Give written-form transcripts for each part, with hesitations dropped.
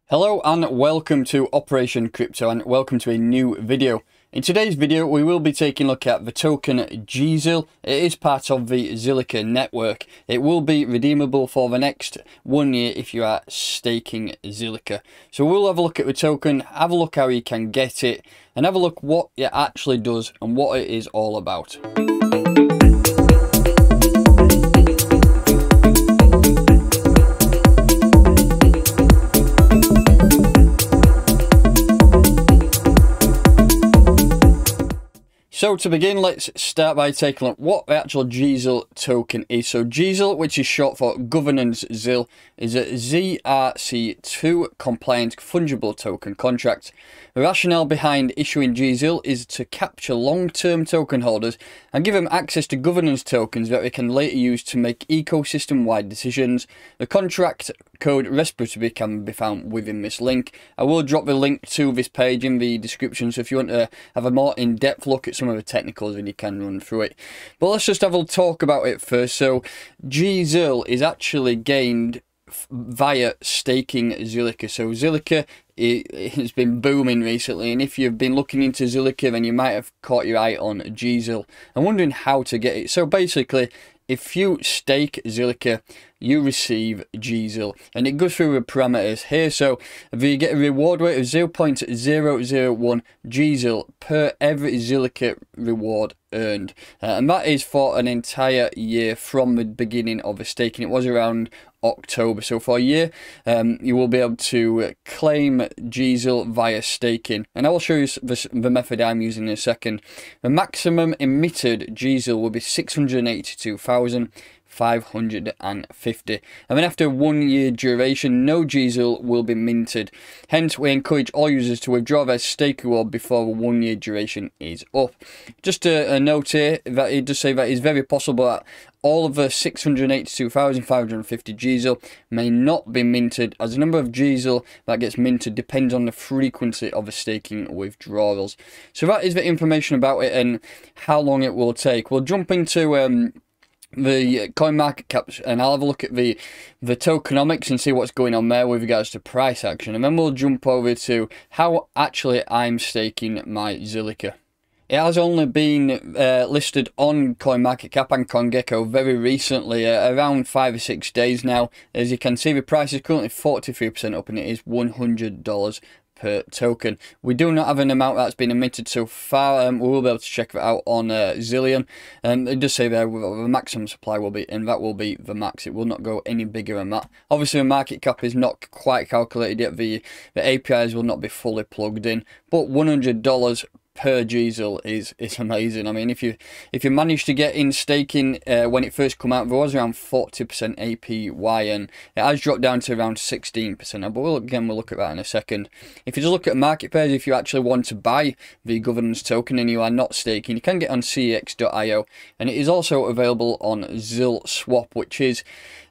Hello and welcome to Operation Crypto, and welcome to a new video. In today's video we will be taking a look at the token gZIL. It is part of the Zilliqa network. It will be redeemable for the next 1 year if you are staking Zilliqa. So we'll have a look at the token, have a look how you can get it, and have a look what it actually does and what it is all about. So to begin, let's start by taking a look what the actual gZIL token is. So gZIL, which is short for Governance ZIL, is a ZRC2 compliant fungible token contract. The rationale behind issuing gZIL is to capture long-term token holders and give them access to governance tokens that they can later use to make ecosystem-wide decisions. The contract code reciprocity can be found within this link. I will drop the link to this page in the description, so if you want to have a more in-depth look at some of the technicals, then you can run through it. But let's just have a talk about it first. So gZIL is actually gained via staking Zilliqa. So Zilliqa, it has been booming recently, and if you've been looking into Zilliqa, then you might have caught your eye on gZIL and wondering how to get it. So basically, if you stake Zilliqa, you receive gZIL, and it goes through the parameters here. So you get a reward rate of 0.001 gZIL per every Zilliqa reward earned, and that is for an entire year from the beginning of the staking. It was around October, so for a year you will be able to claim gZIL via staking, and I will show you the method I'm using in a second. The maximum emitted gZIL will be 682,550, and then after 1 year duration, no gZIL will be minted. Hence, we encourage all users to withdraw their stake reward before the 1 year duration is up. Just a note here that it does say that it's very possible that all of the 682,550 gZIL may not be minted, as the number of gZIL that gets minted depends on the frequency of the staking withdrawals. So that is the information about it and how long it will take. We'll jump into the coin market caps, and I'll have a look at the tokenomics and see what's going on there with regards to price action, and then we'll jump over to how actually I'm staking my Zilliqa. It has only been listed on CoinMarketCap and CoinGecko very recently, around 5 or 6 days now. As you can see, the price is currently 43% up, and it is $100 per token. We do not have an amount that's been emitted so far. We will be able to check that out on Zillion. It does say there the maximum supply will be, and that will be the max. It will not go any bigger than that. Obviously, the market cap is not quite calculated yet. The APIs will not be fully plugged in, but $100 per gZIL is amazing. I mean, if you manage to get in staking when it first come out, there was around 40% APY, and it has dropped down to around 16%. But we'll look at that in a second. If you just look at market pairs, if you actually want to buy the governance token and you are not staking, you can get on cex.io, and it is also available on ZIL Swap, which is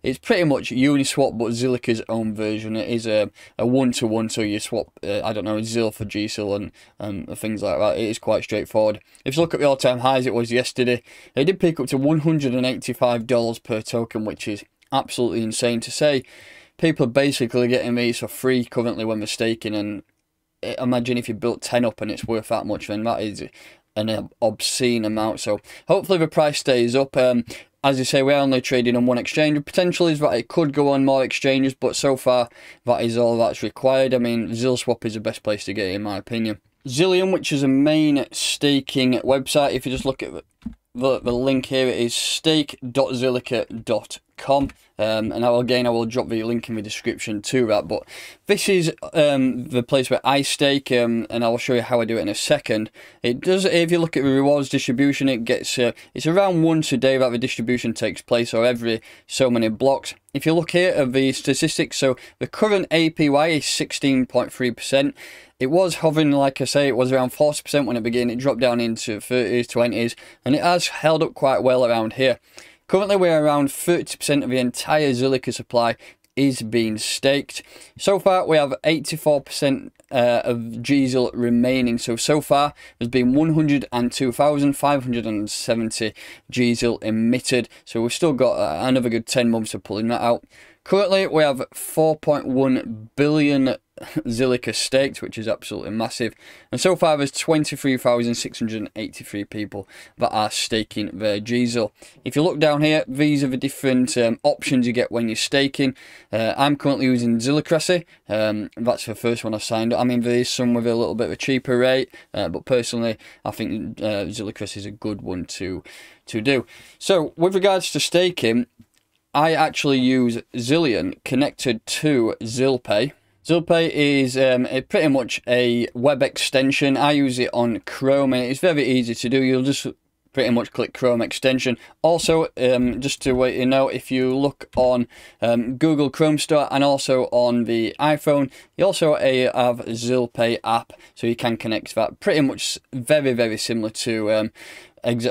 it's pretty much Uniswap but Zilliqa's own version. It is a one-to-one, so you swap I don't know, ZIL for gZIL and things like that. It is quite straightforward. If you look at the all-time highs, it was yesterday. It did pick up to $185 per token, which is absolutely insane to say. People are basically getting these for free currently when they're staking, and imagine if you built 10 up and it's worth that much, then that is an obscene amount. So hopefully the price stays up. As you say, we're only trading on one exchange. The potential is that it could go on more exchanges, but so far that is all that's required. I mean, ZIL Swap is the best place to get it, in my opinion. Zillion, which is a main staking website, if you just look at the link here, it is stake.zilliqa.com. And I will drop the link in the description to that. But this is the place where I stake, and I'll show you how I do it in a second. It does, if you look at the rewards distribution, it gets it's around once a day that the distribution takes place, or every so many blocks. If you look here at the statistics, so the current APY is 16.3%. It was hovering, like I say, it was around 40% when it began. It dropped down into 30s, 20s, and it has held up quite well around here. Currently, we're around 30% of the entire Zilliqa supply is being staked. So far, we have 84% of gZIL remaining. So far, there's been 102,570 gZIL emitted. So we've still got another good 10 months of pulling that out. Currently, we have 4.1 billion Zilliqa staked, which is absolutely massive. And so far, there's 23,683 people that are staking their gZIL. If you look down here, these are the different options you get when you're staking. I'm currently using Zilliqa. That's the first one I signed up. I mean, there is some with a little bit of a cheaper rate, but personally, I think Zilliqa is a good one to do. So, with regards to staking, I actually use Zillion connected to Zilpay. Zilpay is pretty much a web extension. I use it on Chrome and it's very easy to do. You'll just pretty much click Chrome extension. Also, just to let you know, if you look on Google Chrome Store and also on the iPhone, you also have Zilpay app, so you can connect that. Pretty much very, very similar to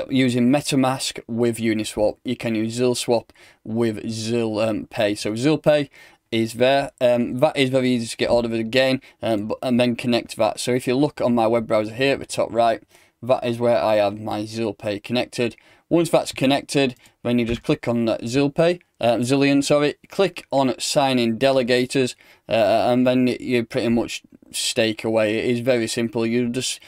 using MetaMask with Uniswap. You can use ZilSwap with Zilpay. So Zilpay is there. That is very easy to get hold of it again, and then connect that. So if you look on my web browser here at the top right, that is where I have my Zilpay connected. Once that's connected, then you just click on Zillion, sorry, click on sign in delegators, and then you pretty much stake away. It is very simple. You just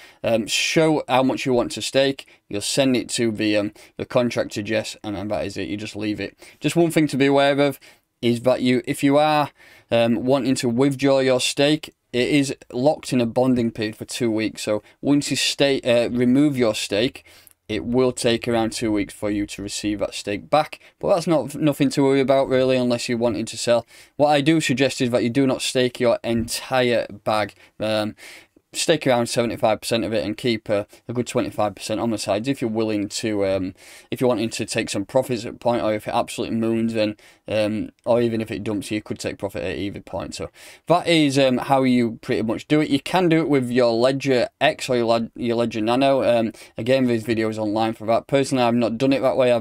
show how much you want to stake. You'll send it to the contract to Jess, and then that is it. You just leave it. Just one thing to be aware of is that if you are wanting to withdraw your stake, it is locked in a bonding period for 2 weeks. So once you remove your stake, it will take around 2 weeks for you to receive that stake back. But that's nothing to worry about really, unless you're wanting to sell. What I do suggest is that you do not stake your entire bag. Stake around 75% of it and keep a good 25% on the sides if you're willing to, if you're wanting to take some profits at a point, or if it absolutely moons, then, or even if it dumps, you could take profit at either point. So that is how you pretty much do it. You can do it with your Ledger X or your Ledger Nano. Again, there's videos online for that. Personally, I've not done it that way. I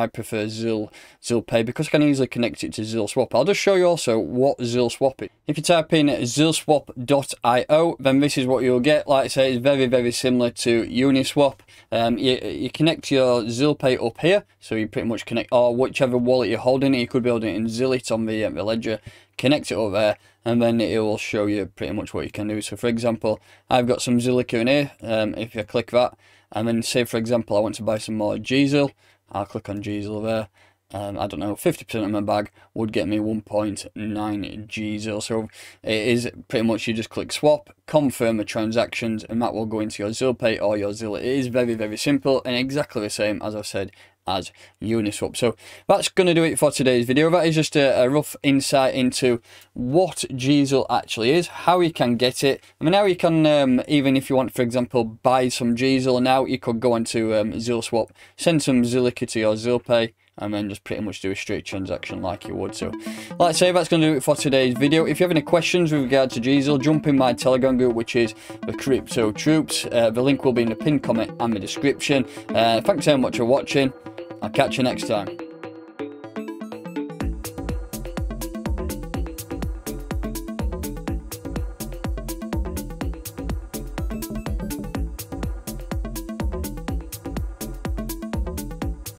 prefer Zilpay because I can easily connect it to ZilSwap. I'll just show you also what ZilSwap is. If you type in zilswap.io, then this is what you'll get. Like I say, it's very, very similar to Uniswap. You connect your Zilpay up here, so you pretty much connect, or whichever wallet you're holding it. You could be holding it in Zilliqa on the Ledger. Connect it up there, and then it will show you pretty much what you can do. So, for example, I've got some Zilliqa in here. If you click that, and then say, for example, I want to buy some more gZIL, I'll click on gZIL there. I don't know, 50% of my bag would get me 1.9 gZIL. So it is pretty much, you just click swap, confirm the transactions, and that will go into your Zilpay or your Zilliqa. It is very, very simple and exactly the same, as I've said, as Uniswap. So that's going to do it for today's video. That is just a rough insight into what gZIL actually is, how you can get it. I mean, now you can, even if you want, for example, buy some gZIL now, you could go onto ZilSwap, send some Zilliqa to your Zilpay, and then just pretty much do a straight transaction like you would. So, like I say, that's going to do it for today's video. If you have any questions with regard to gZIL, jump in my Telegram group, which is the Crypto Troops. The link will be in the pinned comment and the description. Thanks so much for watching. I'll catch you next time.